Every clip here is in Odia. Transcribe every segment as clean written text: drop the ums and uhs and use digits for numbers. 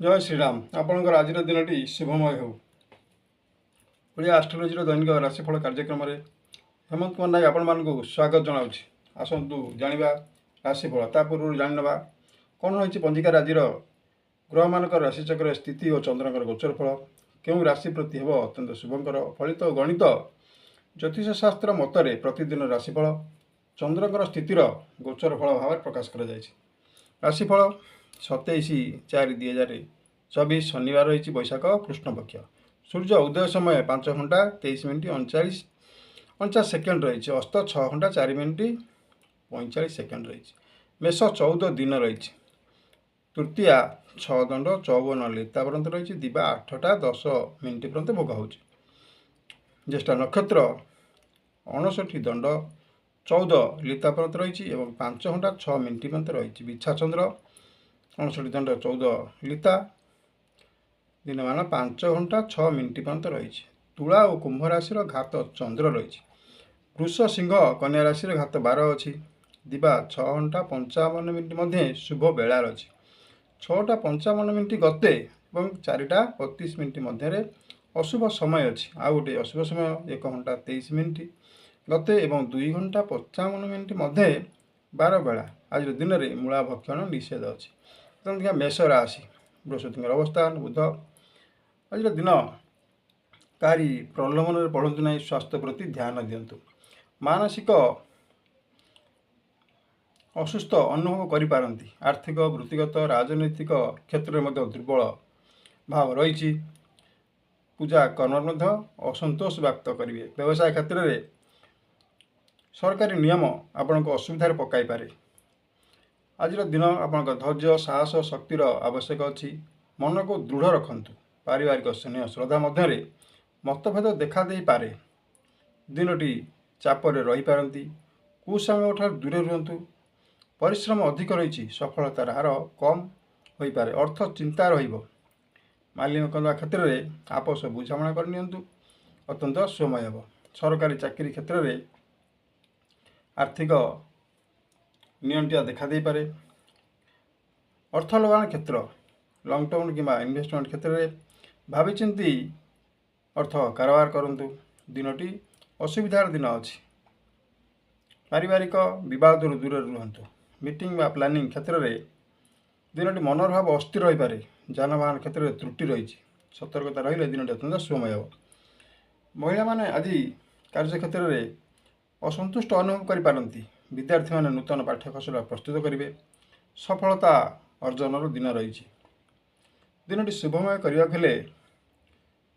जय श्रीराम। आपणकर आज दिन शुभमय हो। ओडिया आस्ट्रोलोजी दैनिक राशिफल कार्यक्रम में हेमंत कुमार नायक आपण स्वागत जनाऊँ। आसतु जाना राशिफल ता पूर्व जाणवा कौन रही पंजिकार आज ग्रह मान राशिचक्र स्थिति और चंद्रकर गोचर फल क्यों राशि प्रति हे अत्यंत शुभंकर फलित गणित ज्योतिष शास्त्र मतरे प्रतिदिन राशिफल चंद्रकर स्थितिर गोचर फल भाव प्रकाश कर राशिफल 27/4/2024 शनिवार रही बैशाख कृष्णपक्ष। सूर्य उदय समय 5 घंटा 23 मिनिट 49 सेकेंड रही। अस्त 6 घंटा 4 मिनिट 45 सेकेंड रही। मेष 14 दिन रही। तृतीया 6 दंड 54 लिता पर्यंत रही। दिवा 8टा 10 मिनिट पर्यंत भोग हो। ज्येष्ठा नक्षत्र 59 दंड 14 लिता पर्यंत रही और 5 घंटा 6 मिनिट पर्यंत रही। बिछा चंद्र 59 दंड 14 लिता दिन मान 5 घंटा 6 मिनिट पर्यंत रही। तुला और कुंभ राशि घात चंद्र रही। वृष सिंह कन्या राशि घात 12 अच्छी। दिवा 6 घंटा 55 मिनिट मध्य शुभ बेलार अच्छी। 6टा 55 मिनिट गते और 4टा 32 मिनिट मध्य अशुभ समय अच्छी। आ गोटे अशुभ समय 1 घंटा 23 मिनिट गते और 2 घंटा 55 मिनिट मध्य 12 बेला। आज दिन में मूला भक्षण निषेध अच्छी। देखा मेष राशि बृहस्पति अवस्थान बुध आज दिन कहीं प्रलोभन में पड़ू ना। स्वास्थ्य प्रति ध्यान दिंतु। मानसिक असुस्थ अनुभव करिपारंती। आर्थिक वृत्तिगत राजनैतिक क्षेत्र में दुर्बल भाव रही। पूजा कर्म असंतोष व्यक्त करेंगे। व्यवसाय क्षेत्र में सरकारी नियम आपण को असुविधा पकाई पारे। आज दिन आपंक धैर्य साहस शक्तिर आवश्यक अच्छी। मन को दृढ़ रखंतु। पारिवारिक स्नेह श्रद्धा मध्य मतभेद देखा दे पारे। दिनटी चापर रही पारती। कुसंग दूर रुहतु। परिश्रम अधिक रही। सफलतार हार कम हो पारे। अर्थ चिंता मालिक क्षेत्र में आपस बुझाणा करनी अत्यंत शुभमय हे। सरकारी चाकरी क्षेत्र में आर्थिक नियंत्रण देखा दे पारे। अर्थ लगान क्षेत्र लंग टर्म कि इन्वेस्टमेंट क्षेत्र में भाविचिंती अर्थ कारोबार करंतु। दिनटी असुविधार दिन अच्छी। पारिवारिक विवाद दूर रुहतु। मीटिंग व प्लानिंग क्षेत्र में दिनटी मनोर भाव अस्थिर रही पारे। जानवाहन क्षेत्र में त्रुटि रही। सतर्कता रही दिनटी अत्यंत शुभमय हे। महिला माने आज कार्यक्षेत्र में असंतुष्ट अनुभव करिपारंती। विद्यार्थी माने नूतन पाठ्यखसड़ा प्रस्तुत करेंगे। सफलता अर्जन दिन रही। दिनटी शुभमय करने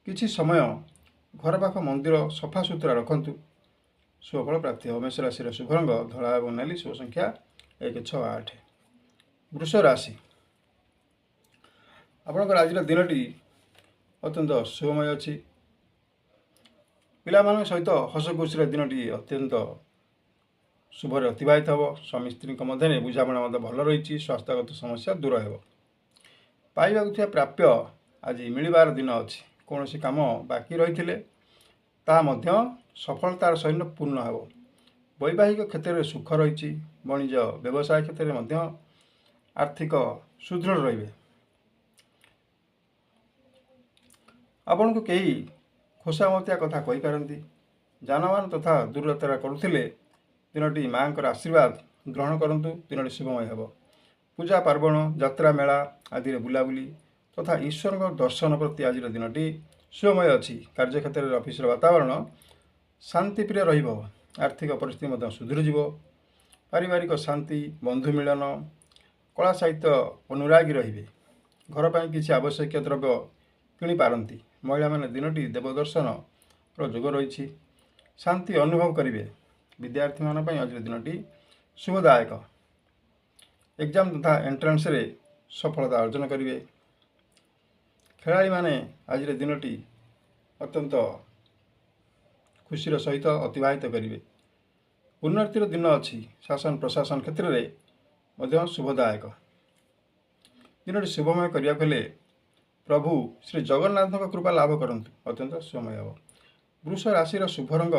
किछि समय घर पाख मंदिर सफा सुतरा रखंतु। शुभफल प्राप्ति हो। मेष राशि शुभ रंग धला और नाली। शुभ संख्या 1 6 8। वृष राशि आपणकर आज दिनटी अत्यंत शुभमय अच्छी। पिला सहित हसखुशी दिनटी अत्यंत शुभरे अतिबाहित हो। स्वामी स्त्री मध्य बुझाणा भल रही। स्वास्थ्यगत समस्या दूर हो। पाइबा प्राप्य आज मिलबार दिन अच्छी। कौन सी काम बाकी रही सफलतार सहित पूर्ण हो। वैवाहिक क्षेत्र में सुख रही। वाणिज्य व्यवसाय क्षेत्र में आर्थिक सुदृढ़ रे। आपण को कई खुशामतिया कथा कही पारती। जानवान तथा दूरयात्रा करुले दिनटी माँ आशीर्वाद ग्रहण करंतु। दिनटी शुभमय हे। पूजा पार्वण यात्रा मेला आदि बुलाबुली तथा ईश्वर दर्शन प्रति आज दिनटी शुभमय अच्छी। कार्यक्षेत्र में ऑफिस वातावरण शांतिप्रिय रहिबो। आर्थिक परिस्थिति सुधुरीज। पारिवारिक शांति बंधु मिलन कला साहित्य अनुरागी रहिबे। घर पर किसी आवश्यक द्रव्य किणी पारंती। महिला माने दिनटी देवदर्शन जोग रही। शांति अनुभव करेंगे। विद्यार्थी मान आज दिनटी शुभदायक। एग्जाम तथा एंट्रांस रे सफलता अर्जन करेंगे। खेलाड़ी माने आज दिनटी अत्यंत खुशीर सहित अतिबाहित करेंगे। उन्नतिर दिन अच्छी। शासन प्रशासन क्षेत्र में शुभदायक। दिनटी शुभमय करने प्रभु श्री जगन्नाथ कृपा लाभ करंतु। अत्यंत शुभमय हे। वृष राशि शुभ रंग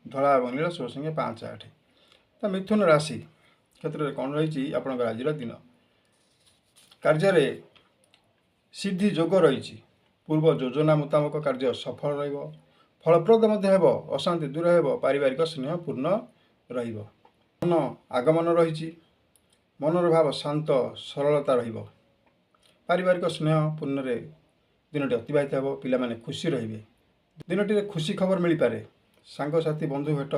धला और नील। शुभ संख्या 5 8। तो मिथुन राशि क्षेत्र में कौन रही आपंकर आज दिन कार्य ସିଦ୍ଧି ଯୋଗ ରହିଛି। ପୂର୍ବ ଯୋଜନା ମୁତାବକ କାର୍ଯ୍ୟ ସଫଳ ରହିବ, ଫଳପ୍ରଦ ମଧ୍ୟ ହେବ, ଅଶାନ୍ତି ଦୂର ହେବ, ପାରିବାରିକ ସ୍ନେହ ପୂର୍ଣ୍ଣ ରହିବ। ମନ ଆଗମନ ରହିଛି, ମନର ଭାବ ଶାନ୍ତ ସରଳତା ରହିବ। ପାରିବାରିକ ସ୍ନେହ ପୂର୍ଣ୍ଣରେ ଦିନଟି ଅତିବାହିତ ହେବ, ପିଲାମାନେ ଖୁସି ରହିବେ। ଦିନଟିରେ ଖୁସି ଖବର ମିଳିପାରେ, ସାଙ୍ଗସାଥି ବନ୍ଧୁ ଭେଟ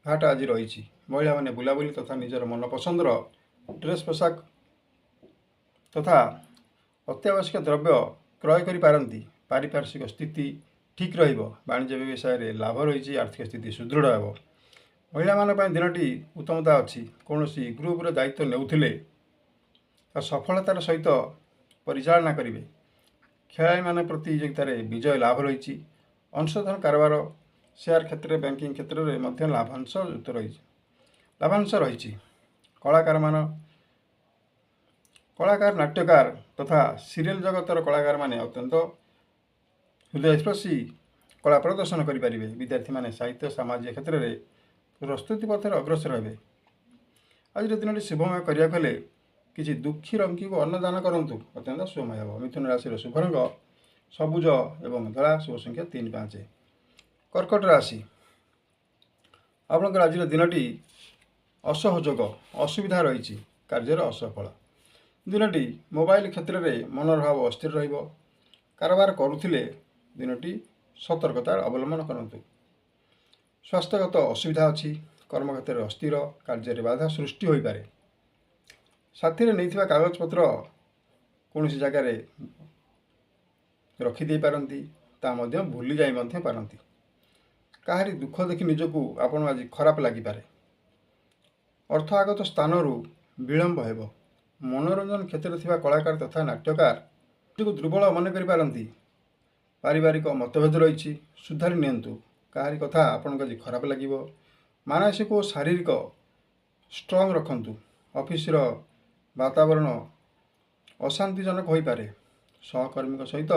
ଘାଟ ଆଜି ରହିଛି। ମହିଳାମାନେ ବୁଲାବୁଲି ତଥା ନିଜର ମନପସନ୍ଦର ଡ୍ରେସ୍ ପୋଷାକ ତଥା ଅତ୍ୟାବଶ୍ୟକ ଦ୍ରବ୍ୟ କ୍ରୟ କରିପାରନ୍ତି। ପାରିପାର୍ଶ୍ୱିକ ସ୍ଥିତି ଠିକ୍ ରହିବ, ବାଣିଜ୍ୟ ବ୍ୟବସାୟରେ ଲାଭ ରହିଛି, ଆର୍ଥିକ ସ୍ଥିତି ସୁଦୃଢ଼ ହେବ। ମହିଳାମାନଙ୍କ ପାଇଁ ଦିନଟି ଉତ୍ତମତା ଅଛି। କୌଣସି ଗ୍ରୁପର ଦାୟିତ୍ୱ ନେଉଥିଲେ ସଫଳତାର ସହିତ ପରିଚାଳନା କରିବେ। ଖେଳାଳିମାନେ ପ୍ରତିଯୋଗିତାରେ ବିଜୟ ଲାଭ ରହିଛି। ଅଂଶଧନ କାରବାର, ସେୟାର କ୍ଷେତ୍ରରେ, ବ୍ୟାଙ୍କିଂ କ୍ଷେତ୍ରରେ ମଧ୍ୟ ଲାଭାଂଶ ରହିଛି। କଳାକାର, ନାଟ୍ୟକାର ତଥା ସିରିଏଲ ଜଗତର କଳାକାରମାନେ ଅତ୍ୟନ୍ତ ହୃଦୟସ୍ପର୍ଶୀ କଳା ପ୍ରଦର୍ଶନ କରିପାରିବେ। ବିଦ୍ୟାର୍ଥୀମାନେ ସାହିତ୍ୟ ସାମାଜିକ କ୍ଷେତ୍ରରେ ପ୍ରସ୍ତୁତି ପଥରେ ଅଗ୍ରସର ହେବେ। ଆଜିର ଦିନଟି ଶୁଭମୟ କରିବାକୁ ହେଲେ କିଛି ଦୁଃଖୀ ରଙ୍କିକୁ ଅନ୍ନଦାନ କରନ୍ତୁ, ଅତ୍ୟନ୍ତ ଶୁଭମୟ ହେବ। ମିଥୁନ ରାଶିର ଶୁଭ ରଙ୍ଗ ସବୁଜ ଏବଂ ଧଳା, ଶୁଭ ସଂଖ୍ୟା 3, 5। କର୍କଟ ରାଶି, ଆପଣଙ୍କର ଆଜିର ଦିନଟି ଅସହଯୋଗ, ଅସୁବିଧା ରହିଛି, କାର୍ଯ୍ୟରେ ଅସଫଳ। ଦିନଟି ମୋବାଇଲ କ୍ଷେତ୍ରରେ ମନର ଭାବ ଅସ୍ଥିର ରହିବ। କାରବାର କରୁଥିଲେ ଦିନଟି ସତର୍କତା ଅବଲମ୍ବନ କରନ୍ତୁ। ସ୍ୱାସ୍ଥ୍ୟଗତ ଅସୁବିଧା ଅଛି, କର୍ମକ୍ଷେତ୍ରରେ ଅସ୍ଥିର, କାର୍ଯ୍ୟରେ ବାଧା ସୃଷ୍ଟି ହୋଇପାରେ। ସାଥିରେ ନେଇଥିବା କାଗଜପତ୍ର କୌଣସି ଜାଗାରେ ରଖିଦେଇପାରନ୍ତି, ତା ମଧ୍ୟ ଭୁଲି ଯାଇ ମଧ୍ୟ ପାରନ୍ତି। କାହାରି ଦୁଃଖ ଦେଖି ନିଜକୁ ଆପଣ ଆଜି ଖରାପ ଲାଗିପାରେ। ଅର୍ଥ ଆଗତ ସ୍ଥାନରୁ ବିଳମ୍ବ ହେବ। ମନୋରଞ୍ଜନ କ୍ଷେତ୍ରରେ ଥିବା କଳାକାର ତଥା ନାଟ୍ୟକାର ନିଜକୁ ଦୁର୍ବଳ ମନେ କରିପାରନ୍ତି। ପାରିବାରିକ ମତଭେଦ ରହିଛି, ସୁଧାରି ନିଅନ୍ତୁ। କାହାରି କଥା ଆପଣଙ୍କୁ ଆଜି ଖରାପ ଲାଗିବ। ମାନସିକ ଓ ଶାରୀରିକ ଷ୍ଟ୍ରଙ୍ଗ ରଖନ୍ତୁ। ଅଫିସର ବାତାବରଣ ଅଶାନ୍ତିଜନକ ହୋଇପାରେ। ସହକର୍ମୀଙ୍କ ସହିତ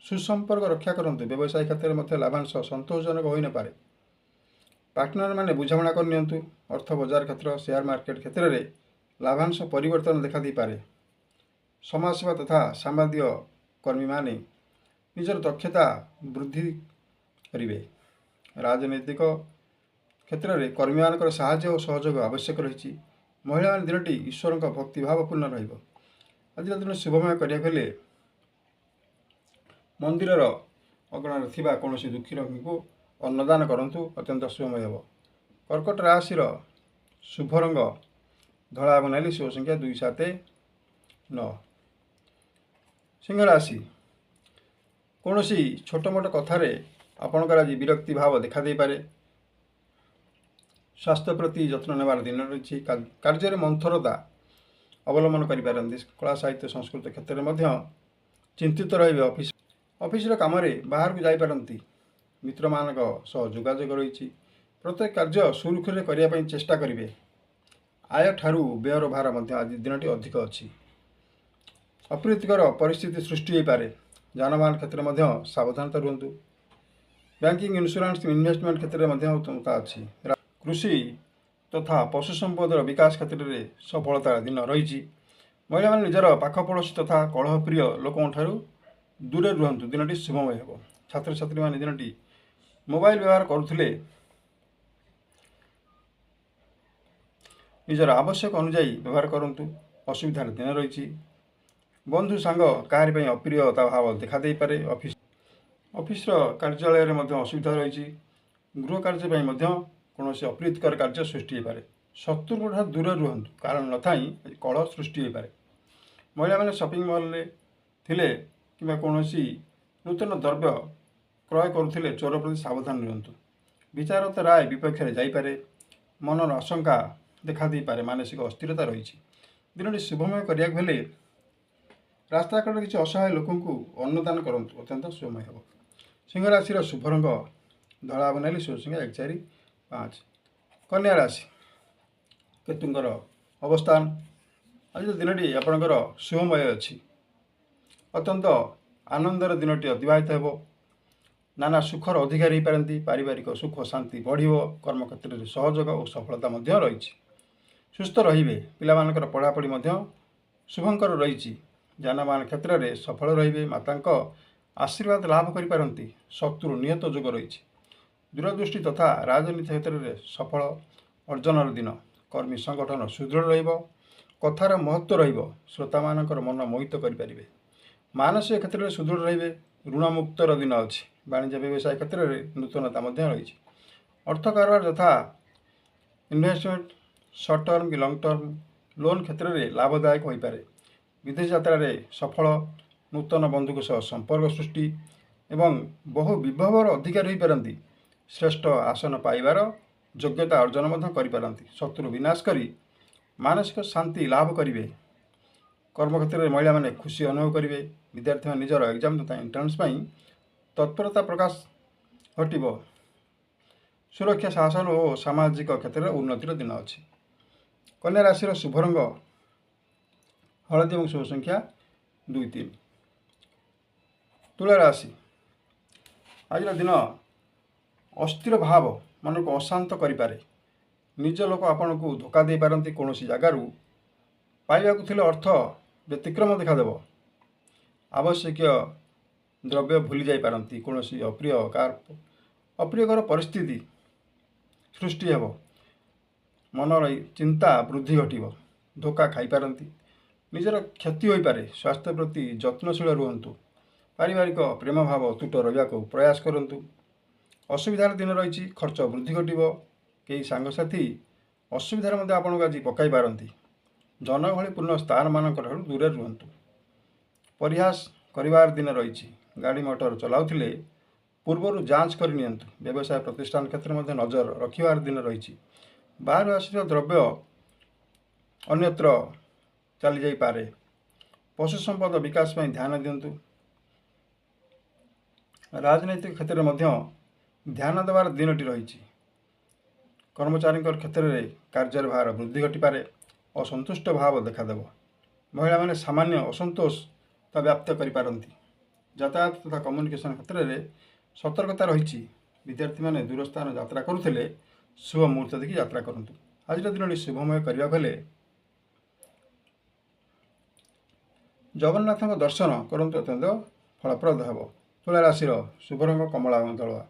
ସୁସମ୍ପର୍କ ରକ୍ଷା କରନ୍ତୁ। ବ୍ୟବସାୟ କ୍ଷେତ୍ରରେ ମଧ୍ୟ ଲାଭାଂଶ ସନ୍ତୋଷଜନକ ହୋଇନପାରେ। ପାର୍ଟନରମାନେ ବୁଝାମଣା କରିନିଅନ୍ତୁ। ଅର୍ଥ ବଜାର କ୍ଷେତ୍ର, ସେୟାର ମାର୍କେଟ କ୍ଷେତ୍ରରେ ଲାଭାଂଶ ପରିବର୍ତ୍ତନ ଦେଖାଦେଇପାରେ। ସମାଜସେବା ତଥା ସାମ୍ବାଦିକ କର୍ମୀମାନେ ନିଜର ଦକ୍ଷତା ବୃଦ୍ଧି କରିବେ। ରାଜନୈତିକ କ୍ଷେତ୍ରରେ କର୍ମୀମାନଙ୍କର ସାହାଯ୍ୟ ଓ ସହଯୋଗ ଆବଶ୍ୟକ ରହିଛି। ମହିଳାମାନେ ଦିନଟି ଈଶ୍ୱରଙ୍କ ଭକ୍ତିଭାବପୂର୍ଣ୍ଣ ରହିବ। ଆଜିର ଦିନ ଶୁଭମୟ କରିବାକୁ ହେଲେ ମନ୍ଦିରର ଅଗଣାରେ ଥିବା କୌଣସି ଦୁଃଖୀ ରୋଗୀଙ୍କୁ ଅନ୍ନଦାନ କରନ୍ତୁ, ଅତ୍ୟନ୍ତ ଶୁଭମୟ ହେବ। କର୍କଟ ରାଶିର ଶୁଭ ରଙ୍ଗ ଧଳା ଏବଂ ନାଲି, ଶୁଭ ସଂଖ୍ୟା 2, 7, 9। ସିଂହ ରାଶି, କୌଣସି ଛୋଟ ମୋଟ କଥାରେ ଆପଣଙ୍କର ଆଜି ବିରକ୍ତି ଭାବ ଦେଖାଦେଇପାରେ। ସ୍ୱାସ୍ଥ୍ୟ ପ୍ରତି ଯତ୍ନ ନେବାର ଦିନ ରହିଛି। କାର୍ଯ୍ୟରେ ମନ୍ଥରତା ଅବଲମ୍ବନ କରିପାରନ୍ତି। କଳା ସାହିତ୍ୟ ସଂସ୍କୃତ କ୍ଷେତ୍ରରେ ମଧ୍ୟ ଚିନ୍ତିତ ରହିବେ। ଅଫିସର କାମରେ ବାହାରକୁ ଯାଇପାରନ୍ତି। ମିତ୍ରମାନଙ୍କ ସହ ଯୋଗାଯୋଗ ରହିଛି। ପ୍ରତ୍ୟେକ କାର୍ଯ୍ୟ ସୁରୁଖୁରୁରେ କରିବା ପାଇଁ ଚେଷ୍ଟା କରିବେ। ଆୟ ଠାରୁ ବ୍ୟୟର ଭାର ମଧ୍ୟ ଆଜି ଦିନଟି ଅଧିକ ଅଛି। ଅପ୍ରୀତିକର ପରିସ୍ଥିତି ସୃଷ୍ଟି ହୋଇପାରେ। ଯାନବାହନ କ୍ଷେତ୍ରରେ ମଧ୍ୟ ସାବଧାନତା ରୁହନ୍ତୁ। ବ୍ୟାଙ୍କିଂ, ଇନ୍ସୁରାନ୍ସ, ଇନଭେଷ୍ଟମେଣ୍ଟ କ୍ଷେତ୍ରରେ ମଧ୍ୟ ଉତ୍ତମତା ଅଛି। କୃଷି ତଥା ପଶୁ ସମ୍ପଦର ବିକାଶ କ୍ଷେତ୍ରରେ ସଫଳତାର ଦିନ ରହିଛି। ମହିଳାମାନେ ନିଜର ପାଖ ପଡ଼ୋଶୀ ତଥା କଳହପ୍ରିୟ ଲୋକଙ୍କଠାରୁ ଦୂରରେ ରୁହନ୍ତୁ। ଦିନଟି ଶୁଭମୟ ହେବ। ଛାତ୍ରଛାତ୍ରୀମାନେ ଦିନଟି ମୋବାଇଲ ବ୍ୟବହାର କରୁଥିଲେ ନିଜର ଆବଶ୍ୟକ ଅନୁଯାୟୀ ବ୍ୟବହାର କରନ୍ତୁ। ଅସୁବିଧାର ଦିନ ରହିଛି। ବନ୍ଧୁ ସାଙ୍ଗ କାହାରି ପାଇଁ ଅପ୍ରିୟତା ଭାବ ଦେଖାଦେଇପାରେ। ଅଫିସର କାର୍ଯ୍ୟାଳୟରେ ମଧ୍ୟ ଅସୁବିଧା ରହିଛି। ଗୃହ କାର୍ଯ୍ୟ ପାଇଁ ମଧ୍ୟ କୌଣସି ଅପ୍ରୀତିକର କାର୍ଯ୍ୟ ସୃଷ୍ଟି ହୋଇପାରେ। ଶତ୍ରୁଙ୍କଠାରୁ ଦୂରରେ ରୁହନ୍ତୁ, କାରଣ ନଥାଇ କଳହ ସୃଷ୍ଟି ହୋଇପାରେ। ମହିଳାମାନେ ସପିଂ ମଲରେ ଥିଲେ କିମ୍ବା କୌଣସି ନୂତନ ଦ୍ରବ୍ୟ କ୍ରୟ କରୁଥିଲେ ଚୋର ପ୍ରତି ସାବଧାନ ରୁହନ୍ତୁ। ବିଚାରତ ରାୟ ବିପକ୍ଷରେ ଯାଇପାରେ। ମନର ଆଶଙ୍କା ଦେଖାଦେଇପାରେ। ମାନସିକ ଅସ୍ଥିରତା ରହିଛି। ଦିନଟି ଶୁଭମୟ କରିବାକୁ ହେଲେ ରାସ୍ତାକଡ଼ରେ କିଛି ଅସହାୟ ଲୋକଙ୍କୁ ଅନ୍ନଦାନ କରନ୍ତୁ, ଅତ୍ୟନ୍ତ ଶୁଭମୟ ହେବ। ସିଂହ ରାଶିର ଶୁଭ ରଙ୍ଗ ଧଳା ଏବଂ ନାଲି, ଶୁଭ ସଂଖ୍ୟା 1, 4, 5। କନ୍ୟା ରାଶି, କେତୁଙ୍କର ଅବସ୍ଥାନ। ଆଜିର ଦିନଟି ଆପଣଙ୍କର ଶୁଭମୟ ଅଛି। ଅତ୍ୟନ୍ତ ଆନନ୍ଦର ଦିନଟି ଅତିବାହିତ ହେବ। ନାନା ସୁଖର ଅଧିକାରୀ ହୋଇପାରନ୍ତି। ପାରିବାରିକ ସୁଖ ଶାନ୍ତି ବଢ଼ିବ। କର୍ମକ୍ଷେତ୍ରରେ ସହଯୋଗ ଓ ସଫଳତା ମଧ୍ୟ ରହିଛି। ସୁସ୍ଥ ରହିବେ। ପିଲାମାନଙ୍କର ପଢ଼ାପଢ଼ି ମଧ୍ୟ ଶୁଭଙ୍କର ରହିଛି। ଯାନବାହନ କ୍ଷେତ୍ରରେ ସଫଳ ରହିବେ। ମାତାଙ୍କ ଆଶୀର୍ବାଦ ଲାଭ କରିପାରନ୍ତି। ଶତ୍ରୁ ନିହତ ଯୋଗ ରହିଛି। ଦୂରଦୃଷ୍ଟି ତଥା ରାଜନୀତି କ୍ଷେତ୍ରରେ ସଫଳ ଅର୍ଜନର ଦିନ। କର୍ମୀ ସଂଗଠନ ସୁଦୃଢ଼ ରହିବ। କଥାର ମହତ୍ତ୍ୱ ରହିବ। ଶ୍ରୋତାମାନଙ୍କର ମନ ମୋହିତ କରିପାରିବେ। ମାନସିକ କ୍ଷେତ୍ରରେ ସୁଦୃଢ଼ ରହିବେ। ଋଣମୁକ୍ତର ଦିନ ଅଛି। ବାଣିଜ୍ୟ ବ୍ୟବସାୟ କ୍ଷେତ୍ରରେ ନୂତନତା ମଧ୍ୟ ରହିଛି। ଅର୍ଥ କାରବାର ଯଥା ଇନଭେଷ୍ଟମେଣ୍ଟ, ସର୍ଟ ଟର୍ମ କି ଲଙ୍ଗ ଟର୍ମ ଲୋନ୍ କ୍ଷେତ୍ରରେ ଲାଭଦାୟକ ହୋଇପାରେ। ବିଦେଶ ଯାତ୍ରାରେ ସଫଳ, ନୂତନ ବନ୍ଧୁଙ୍କ ସହ ସମ୍ପର୍କ ସୃଷ୍ଟି ଏବଂ ବହୁ ବିଭବର ଅଧିକାରୀ ହୋଇପାରନ୍ତି। ଶ୍ରେଷ୍ଠ ଆସନ ପାଇବାର ଯୋଗ୍ୟତା ଅର୍ଜନ ମଧ୍ୟ କରିପାରନ୍ତି। ଶତ୍ରୁ ବିନାଶ କରି ମାନସିକ ଶାନ୍ତି ଲାଭ କରିବେ। କର୍ମକ୍ଷେତ୍ରରେ ମହିଳାମାନେ ଖୁସି ଅନୁଭବ କରିବେ। ବିଦ୍ୟାର୍ଥୀମାନେ ନିଜର ଏକ୍ଜାମ୍ ତଥା ଏଣ୍ଟ୍ରାନ୍ସ ପାଇଁ ତତ୍ପରତା ପ୍ରକାଶ ଘଟିବ। ସୁରକ୍ଷା ଶାସନ ଓ ସାମାଜିକ କ୍ଷେତ୍ରରେ ଉନ୍ନତିର ଦିନ ଅଛି। କନ୍ୟା ରାଶିର ଶୁଭ ରଙ୍ଗ ହଳଦୀ ଏବଂ ଶୁଭ ସଂଖ୍ୟା 2, 3। ତୁଳା ରାଶି, ଆଜିର ଦିନ ଅସ୍ଥିର ଭାବ ମନକୁ ଅଶାନ୍ତ କରିପାରେ। ନିଜ ଲୋକ ଆପଣଙ୍କୁ ଧୋକା ଦେଇପାରନ୍ତି। କୌଣସି ଜାଗାରୁ ପାଇବାକୁ ଥିଲେ ଅର୍ଥ ବ୍ୟତିକ୍ରମ ଦେଖାଦେବ। ଆବଶ୍ୟକୀୟ ଦ୍ରବ୍ୟ ଭୁଲି ଯାଇପାରନ୍ତି। କୌଣସି ଅପ୍ରିୟକର ପରିସ୍ଥିତି ସୃଷ୍ଟି ହେବ। ମନର ଚିନ୍ତା ବୃଦ୍ଧି ଘଟିବ। ଧୋକା ଖାଇପାରନ୍ତି। ନିଜର କ୍ଷତି ହୋଇପାରେ। ସ୍ୱାସ୍ଥ୍ୟ ପ୍ରତି ଯତ୍ନଶୀଳ ରୁହନ୍ତୁ। ପାରିବାରିକ ପ୍ରେମ ଭାବ ଅତୁଟ ରହିବାକୁ ପ୍ରୟାସ କରନ୍ତୁ। ଅସୁବିଧାର ଦିନ ରହିଛି। ଖର୍ଚ୍ଚ ବୃଦ୍ଧି ଘଟିବ। କେହି ସାଙ୍ଗସାଥି ଅସୁବିଧାରେ ମଧ୍ୟ ଆପଣଙ୍କୁ ଆଜି ପକାଇ ପାରନ୍ତି। ଜନଗହଳିପୂର୍ଣ୍ଣ ସ୍ଥାନମାନଙ୍କଠାରୁ ଦୂରରେ ରୁହନ୍ତୁ। ପରିହାସ କରିବାର ଦିନ ରହିଛି। ଗାଡ଼ି ମଟର ଚଲାଉଥିଲେ ପୂର୍ବରୁ ଯାଞ୍ଚ କରି ନିଅନ୍ତୁ। ବ୍ୟବସାୟ ପ୍ରତିଷ୍ଠାନ କ୍ଷେତ୍ରରେ ମଧ୍ୟ ନଜର ରଖିବାର ଦିନ ରହିଛି। ବାହାରୁ ଆସିଥିବା ଦ୍ରବ୍ୟ ଅନ୍ୟତ୍ର ଚାଲିଯାଇପାରେ। ପଶୁ ସମ୍ପଦ ବିକାଶ ପାଇଁ ଧ୍ୟାନ ଦିଅନ୍ତୁ। ରାଜନୈତିକ କ୍ଷେତ୍ରରେ ମଧ୍ୟ ଧ୍ୟାନ ଦେବାର ଦିନଟି ରହିଛି। କର୍ମଚାରୀଙ୍କ କ୍ଷେତ୍ରରେ କାର୍ଯ୍ୟର ଭାର ବୃଦ୍ଧି ଘଟିପାରେ। ଅସନ୍ତୁଷ୍ଟ ଭାବ ଦେଖାଦେବ। ମହିଳାମାନେ ସାମାନ୍ୟ ଅସନ୍ତୋଷ ବ୍ୟକ୍ତ କରିପାରନ୍ତି। ଯାତାୟାତ ତଥା କମ୍ୟୁନିକେସନ୍ କ୍ଷେତ୍ରରେ ସତର୍କତା ରହିଛି। ବିଦ୍ୟାର୍ଥୀମାନେ ଦୂର ସ୍ଥାନ ଯାତ୍ରା କରୁଥିଲେ ଶୁଭ ମୁହୂର୍ତ୍ତ ଦେଖି ଯାତ୍ରା କରନ୍ତୁ। ଆଜିର ଦିନଟି ଶୁଭମୟ କରିବାକୁ ହେଲେ ଜଗନ୍ନାଥଙ୍କ ଦର୍ଶନ କରନ୍ତୁ, ଅତ୍ୟନ୍ତ ଫଳପ୍ରଦ ହେବ। ତୁଳା ରାଶିର ଶୁଭ ରଙ୍ଗ କମଳା ଏବଂ ଧଳା।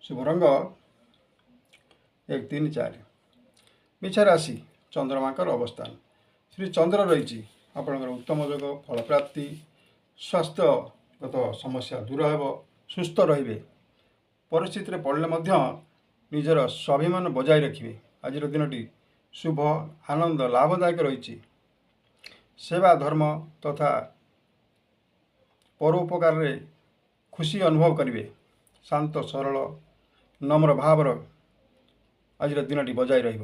ଶୁଭ ରଙ୍ଗ 1, 3, 4। ମିଛା ରାଶି, ଚନ୍ଦ୍ରମାଙ୍କର ଅବସ୍ଥାନ। ଶ୍ରୀ ଚନ୍ଦ୍ର ରହିଛି। ଆପଣଙ୍କର ଉତ୍ତମ ଯୋଗ, ଫଳପ୍ରାପ୍ତି, ସ୍ୱାସ୍ଥ୍ୟଗତ ସମସ୍ୟା ଦୂର ହେବ। ସୁସ୍ଥ ରହିବେ। ପରିସ୍ଥିତିରେ ପଡ଼ିଲେ ମଧ୍ୟ ନିଜର ସ୍ୱାଭିମାନ ବଜାୟ ରଖିବେ। ଆଜିର ଦିନଟି ଶୁଭ, ଆନନ୍ଦ ଲାଭଦାୟକ ରହିଛି। ସେବା, ଧର୍ମ ତଥା ପରୋପକାରରେ ଖୁସି ଅନୁଭବ କରିବେ। ଶାନ୍ତ, ସରଳ, ନମ୍ର ଭାବର ଆଜିର ଦିନଟି ବଜାୟ ରହିବ।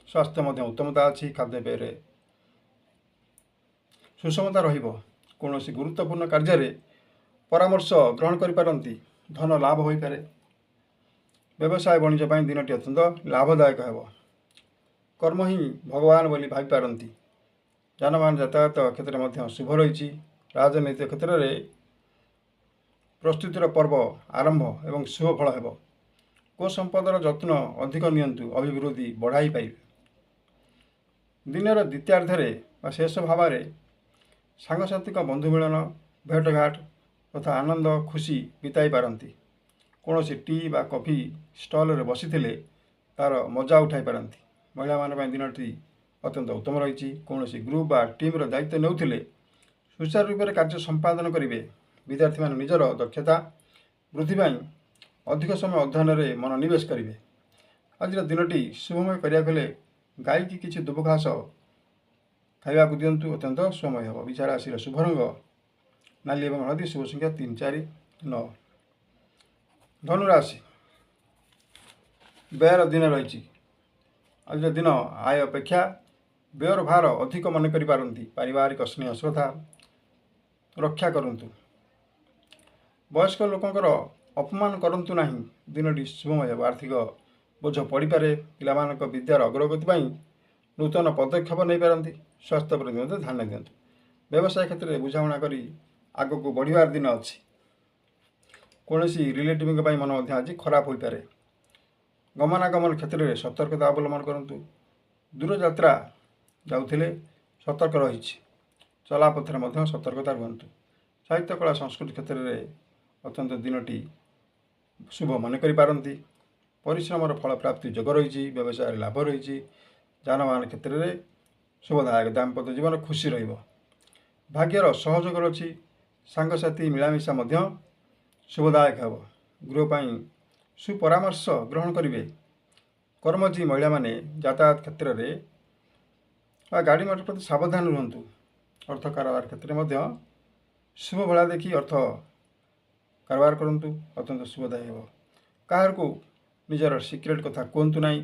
ସ୍ୱାସ୍ଥ୍ୟ ମଧ୍ୟ ଉତ୍ତମତା ଅଛି। ଖାଦ୍ୟପେୟରେ ସୁଷମତା ରହିବ। କୌଣସି ଗୁରୁତ୍ୱପୂର୍ଣ୍ଣ କାର୍ଯ୍ୟରେ ପରାମର୍ଶ ଗ୍ରହଣ କରିପାରନ୍ତି। ଧନ ଲାଭ ହୋଇପାରେ। ବ୍ୟବସାୟ ବାଣିଜ୍ୟ ପାଇଁ ଦିନଟି ଅତ୍ୟନ୍ତ ଲାଭଦାୟକ ହେବ। କର୍ମ ହିଁ ଭଗବାନ ବୋଲି ଭାବିପାରନ୍ତି। ଯାନବାହନ ଯାତାୟାତ କ୍ଷେତ୍ରରେ ମଧ୍ୟ ଶୁଭ ରହିଛି। ରାଜନୈତିକ କ୍ଷେତ୍ରରେ ପ୍ରସ୍ତୁତିର ପର୍ବ ଆରମ୍ଭ ଏବଂ ଶୁଭ ଫଳ ହେବ। ଗୋ ସମ୍ପଦର ଯତ୍ନ ଅଧିକ ନିଅନ୍ତୁ। ଅଭିବୃଦ୍ଧି ବଢ଼ାଇ ପାରିବେ। ଦିନର ଦ୍ୱିତୀୟାର୍ଦ୍ଧରେ ବା ଶେଷ ଭାବରେ ସାଙ୍ଗସାଥିଙ୍କ ବନ୍ଧୁ ମିଳନ, ଭେଟଘାଟ ତଥା ଆନନ୍ଦ ଖୁସି ବିତାଇ ପାରନ୍ତି। କୌଣସି ଟି ବା କଫି ଷ୍ଟଲରେ ବସିଥିଲେ ତା'ର ମଜା ଉଠାଇ ପାରନ୍ତି। ମହିଳାମାନଙ୍କ ପାଇଁ ଦିନଟି ଅତ୍ୟନ୍ତ ଉତ୍ତମ ରହିଛି। କୌଣସି ଗ୍ରୁପ୍ ବା ଟିମ୍ର ଦାୟିତ୍ୱ ନେଉଥିଲେ ସୁଚାରୁ ରୂପରେ କାର୍ଯ୍ୟ ସମ୍ପାଦନ କରିବେ। ବିଦ୍ୟାର୍ଥୀମାନେ ନିଜର ଦକ୍ଷତା ବୃଦ୍ଧି ପାଇଁ ଅଧିକ ସମୟ ଅଧ୍ୟୟନରେ ମନୋନିବେଶ କରିବେ। ଆଜିର ଦିନଟି ଶୁଭମୟ କରିବାକୁ ହେଲେ ଗାଈକି କିଛି ଦୁବ ଘାସ ଖାଇବାକୁ ଦିଅନ୍ତୁ, ଅତ୍ୟନ୍ତ ଶୁଭମୟ ହେବ। ମିଛା ରାଶିର ଶୁଭ ରଙ୍ଗ ନାଲି ଏବଂ ହଳଦୀ। ଶୁଭ ସଂଖ୍ୟା 3, 4, 9। ଧନୁ ରାଶି, ବ୍ୟୟର ଦିନ ରହିଛି। ଆଜିର ଦିନ ଆୟ ଅପେକ୍ଷା ବ୍ୟୟର ଭାର ଅଧିକ ମନେ କରିପାରନ୍ତି। ପାରିବାରିକ ସ୍ନେହ ଶ୍ରଦ୍ଧା ରକ୍ଷା କରନ୍ତୁ। ବୟସ୍କ ଲୋକଙ୍କର ଅପମାନ କରନ୍ତୁ ନାହିଁ। ଦିନଟି ଶୁଭମୟ ହେବ। ଆର୍ଥିକ ବୋଝ ପଡ଼ିପାରେ। ପିଲାମାନଙ୍କ ବିଦ୍ୟାର ଅଗ୍ରଗତି ପାଇଁ ନୂତନ ପଦକ୍ଷେପ ନେଇପାରନ୍ତି। ସ୍ୱାସ୍ଥ୍ୟ ପ୍ରତି ମଧ୍ୟ ଧ୍ୟାନ ଦିଅନ୍ତୁ। ବ୍ୟବସାୟ କ୍ଷେତ୍ରରେ ବୁଝାମଣା କରି ଆଗକୁ ବଢ଼ିବାର ଦିନ ଅଛି। କୌଣସି ରିଲେଟିଭଙ୍କ ପାଇଁ ମନ ମଧ୍ୟ ଆଜି ଖରାପ ହୋଇପାରେ। ଗମନାଗମନ କ୍ଷେତ୍ରରେ ସତର୍କତା ଅବଲମ୍ବନ କରନ୍ତୁ। ଦୂରଯାତ୍ରା ଯାଉଥିଲେ ସତର୍କ ରହିଛି। ଚଲାପଥରେ ମଧ୍ୟ ସତର୍କତା ରୁହନ୍ତୁ। ସାହିତ୍ୟ କଳା ସଂସ୍କୃତି କ୍ଷେତ୍ରରେ ଅତ୍ୟନ୍ତ ଦିନଟି ଶୁଭ ମନେ କରିପାରନ୍ତି। ପରିଶ୍ରମର ଫଳ ପ୍ରାପ୍ତି ଯୋଗ ରହିଛି। ବ୍ୟବସାୟରେ ଲାଭ ରହିଛି। ଯାନବାହନ କ୍ଷେତ୍ରରେ ଶୁଭଦାୟକ। ଦାମ୍ପତ୍ୟ ଜୀବନ ଖୁସି ରହିବ। ଭାଗ୍ୟର ସହଯୋଗ ଅଛି। ସାଙ୍ଗସାଥି ମିଳାମିଶା ମଧ୍ୟ ଶୁଭଦାୟକ ହେବ। ଗୃହ ପାଇଁ ସୁପରାମର୍ଶ ଗ୍ରହଣ କରିବେ। କର୍ମଜୀବୀ ମହିଳାମାନେ ଯାତାୟାତ କ୍ଷେତ୍ରରେ ବା ଗାଡ଼ି ମଟର ପ୍ରତି ସାବଧାନ ରୁହନ୍ତୁ। ଅର୍ଥ କାରବାର କ୍ଷେତ୍ରରେ ମଧ୍ୟ ଶୁଭ ବେଳା ଦେଖି ଅର୍ଥ କାରବାର କରନ୍ତୁ। ଅତ୍ୟନ୍ତ ଶୁଭଦାୟୀ ହେବ। କାହାକୁ ନିଜର ସିକ୍ରେଟ୍ କଥା କୁହନ୍ତୁ ନାହିଁ।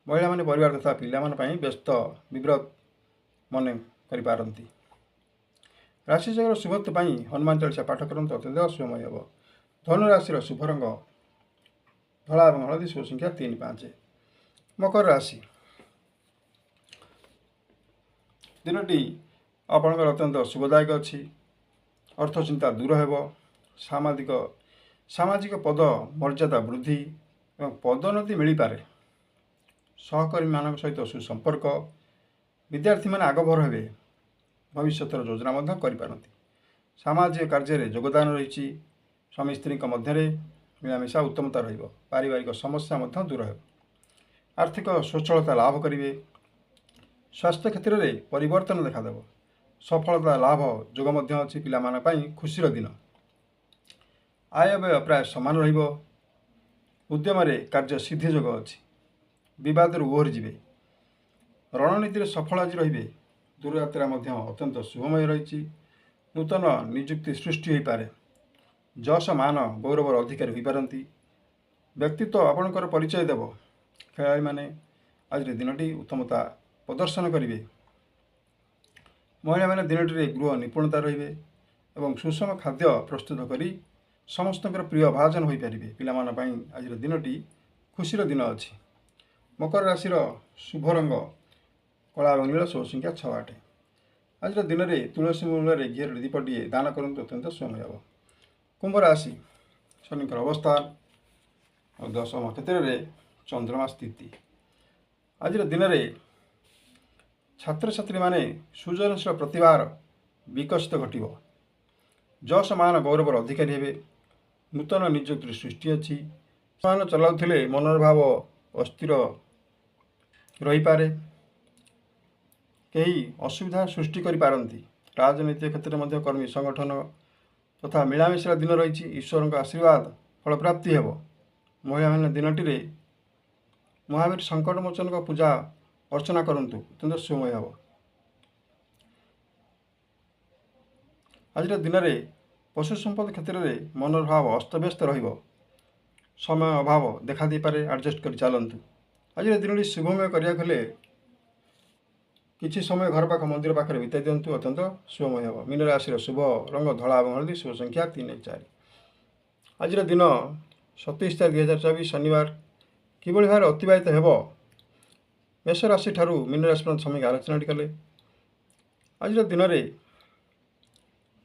ମହିଳାମାନେ ପରିବାର ତଥା ପିଲାମାନଙ୍କ ପାଇଁ ବ୍ୟସ୍ତ ବିବ୍ରତ ମନେ କରିପାରନ୍ତି। ରାଶିଚକ୍ର ଶୁଭତ୍ୱ ପାଇଁ ହନୁମାନ ଚାଳିଶା ପାଠ କରନ୍ତୁ। ଅତ୍ୟନ୍ତ ଶୁଭମୟ ହେବ। ଧନୁ ରାଶିର ଶୁଭ ରଙ୍ଗ ଧଳା ଏବଂ ହଳଦୀ। ଶୁଭ ସଂଖ୍ୟା 3, 5। ମକର ରାଶି, ଦିନଟି ଆପଣଙ୍କର ଅତ୍ୟନ୍ତ ଶୁଭଦାୟକ ଅଛି। ଅର୍ଥ ଚିନ୍ତା ଦୂର ହେବ। ସାମାଜିକ ପଦ ମର୍ଯ୍ୟାଦା ବୃଦ୍ଧି ଏବଂ ପଦୋନ୍ନତି ମିଳିପାରେ। ସହକର୍ମୀମାନଙ୍କ ସହିତ ସୁସମ୍ପର୍କ। ବିଦ୍ୟାର୍ଥୀମାନେ ଆଗଭର ହେବେ। ଭବିଷ୍ୟତର ଯୋଜନା ମଧ୍ୟ କରିପାରନ୍ତି। ସାମାଜିକ କାର୍ଯ୍ୟରେ ଯୋଗଦାନ ରହିଛି। ସ୍ୱାମୀ ସ୍ତ୍ରୀଙ୍କ ମଧ୍ୟରେ ମିଳାମିଶା ଉତ୍ତମତା ରହିବ। ପାରିବାରିକ ସମସ୍ୟା ମଧ୍ୟ ଦୂର ହେବ। ଆର୍ଥିକ ସ୍ୱଚ୍ଛଳତା ଲାଭ କରିବେ। ସ୍ୱାସ୍ଥ୍ୟ କ୍ଷେତ୍ରରେ ପରିବର୍ତ୍ତନ ଦେଖାଦେବ। ସଫଳତା ଲାଭ ଯୋଗ ମଧ୍ୟ ଅଛି। ପିଲାମାନଙ୍କ ପାଇଁ ଖୁସିର ଦିନ। ଆୟବ୍ୟୟ ପ୍ରାୟ ସମାନ ରହିବ। ଉଦ୍ୟମରେ କାର୍ଯ୍ୟ ସିଦ୍ଧି ଯୋଗ ଅଛି। ବିବାଦରୁ ଓହରିଯିବେ। ରଣନୀତିରେ ସଫଳ ଆଜି ରହିବେ। ଦୂରଯାତ୍ରା ମଧ୍ୟ ଅତ୍ୟନ୍ତ ଶୁଭମୟ ରହିଛି। ନୂତନ ନିଯୁକ୍ତି ସୃଷ୍ଟି ହୋଇପାରେ। ଯଶ ମାନ ଗୌରବର ଅଧିକାରୀ ହୋଇପାରନ୍ତି। ବ୍ୟକ୍ତିତ୍ୱ ଆପଣଙ୍କର ପରିଚୟ ଦେବ। ଖେଳାଳିମାନେ ଆଜିର ଦିନଟି ଉତ୍ତମତା ପ୍ରଦର୍ଶନ କରିବେ। ମହିଳାମାନେ ଦିନଟିରେ ଗୃହ ନିପୁଣତା ରହିବେ ଏବଂ ସୁଷମ ଖାଦ୍ୟ ପ୍ରସ୍ତୁତ କରି ସମସ୍ତଙ୍କର ପ୍ରିୟ ଭାଜନ ହୋଇପାରିବେ। ପିଲାମାନଙ୍କ ପାଇଁ ଆଜିର ଦିନଟି ଖୁସିର ଦିନ ଅଛି। ମକର ରାଶିର ଶୁଭ ରଙ୍ଗ କଳା ଏବଂ ନୀଳ। ଶୁଭ ସଂଖ୍ୟା 6, 8। ଆଜିର ଦିନରେ ତୁଳସୀ ମୂଳରେ ଘିଅର ଦୀପଟିଏ ଦାନ କରନ୍ତୁ। ଅତ୍ୟନ୍ତ ଶୁଭମୟ ହେବ। କୁମ୍ଭ ରାଶି, ଶନିଙ୍କର ଅବସ୍ଥାନ ଓ ଦଶମ କ୍ଷେତ୍ରରେ ଚନ୍ଦ୍ରମା ସ୍ଥିତି। ଆଜିର ଦିନରେ ଛାତ୍ରଛାତ୍ରୀମାନେ ସୃଜନଶୀଳ ପ୍ରତିଭାର ବିକଶିତ ଘଟିବ। ଯଶ ମାନ ଗୌରବର ଅଧିକାରୀ ହେବେ। ନୂତନ ନିଯୁକ୍ତିର ସୃଷ୍ଟି ଅଛି। ବାହନ ଚଲାଉଥିଲେ ମନର ଭାବ ଅସ୍ଥିର ରହିପାରେ। କେହି ଅସୁବିଧା ସୃଷ୍ଟି କରିପାରନ୍ତି। ରାଜନୈତିକ କ୍ଷେତ୍ରରେ ମଧ୍ୟ କର୍ମୀ ସଂଗଠନ ତଥା ମିଳାମିଶାର ଦିନ ରହିଛି। ଈଶ୍ୱରଙ୍କ ଆଶୀର୍ବାଦ ଫଳପ୍ରାପ୍ତି ହେବ। ମହିଳାମାନେ ଦିନଟିରେ ମହାବୀର ସଙ୍କଟମୋଚନଙ୍କ ପୂଜା ଅର୍ଚ୍ଚନା କରନ୍ତୁ। ଅତ୍ୟନ୍ତ ଶୁଭମୟ ହେବ। ଆଜିର ଦିନରେ ପଶୁ ସମ୍ପଦ କ୍ଷେତ୍ରରେ ମନର ଭାବ ଅସ୍ତବ୍ୟସ୍ତ ରହିବ। ସମୟ ଅଭାବ ଦେଖାଦେଇପାରେ। ଆଡ଼ଜଷ୍ଟ କରି ଚାଲନ୍ତୁ। ଆଜିର ଦିନଟି ଶୁଭମୟ କରିବାକୁ ହେଲେ କିଛି ସମୟ ଘର ପାଖ ମନ୍ଦିର ପାଖରେ ବିତାଇ ଦିଅନ୍ତୁ। ଅତ୍ୟନ୍ତ ଶୁଭମୟ ହେବ। ମୀନ ରାଶିର ଶୁଭ ରଙ୍ଗ ଧଳା ଏବଂ ହଳଦୀ। ଶୁଭ ସଂଖ୍ୟା 3, 4। ଆଜିର ଦିନ 27/4/2024 ଶନିବାର କିଭଳି ଭାବରେ ଅତିବାହିତ ହେବ ମେଷ ରାଶି ଠାରୁ ମୀନ ରାଶି ପର୍ଯ୍ୟନ୍ତ ସମୀକ୍ଷା ଆଲୋଚନାଟି କଲେ। ଆଜିର ଦିନରେ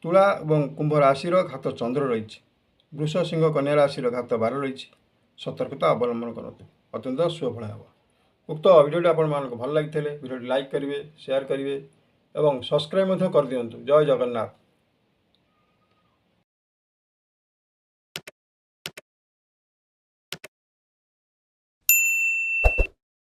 ତୁଳା ଏବଂ କୁମ୍ଭ ରାଶିର ଘାତ ଚନ୍ଦ୍ର ରହିଛି। ବୃଷ ସିଂହ କନ୍ୟା ରାଶିର ଘାତ 12 ରହିଛି। ସତର୍କତା ଅବଲମ୍ବନ କରନ୍ତୁ। ଅତ୍ୟନ୍ତ ଶୁଭଫଳ ହେବ। ଉକ୍ତ ଭିଡ଼ିଓଟି ଆପଣମାନଙ୍କୁ ଭଲ ଲାଗିଥିଲେ ଭିଡ଼ିଓଟି ଲାଇକ୍ କରିବେ, ସେୟାର କରିବେ ଏବଂ ସବସ୍କ୍ରାଇବ୍ ମଧ୍ୟ କରିଦିଅନ୍ତୁ। ଜୟ ଜଗନ୍ନାଥ।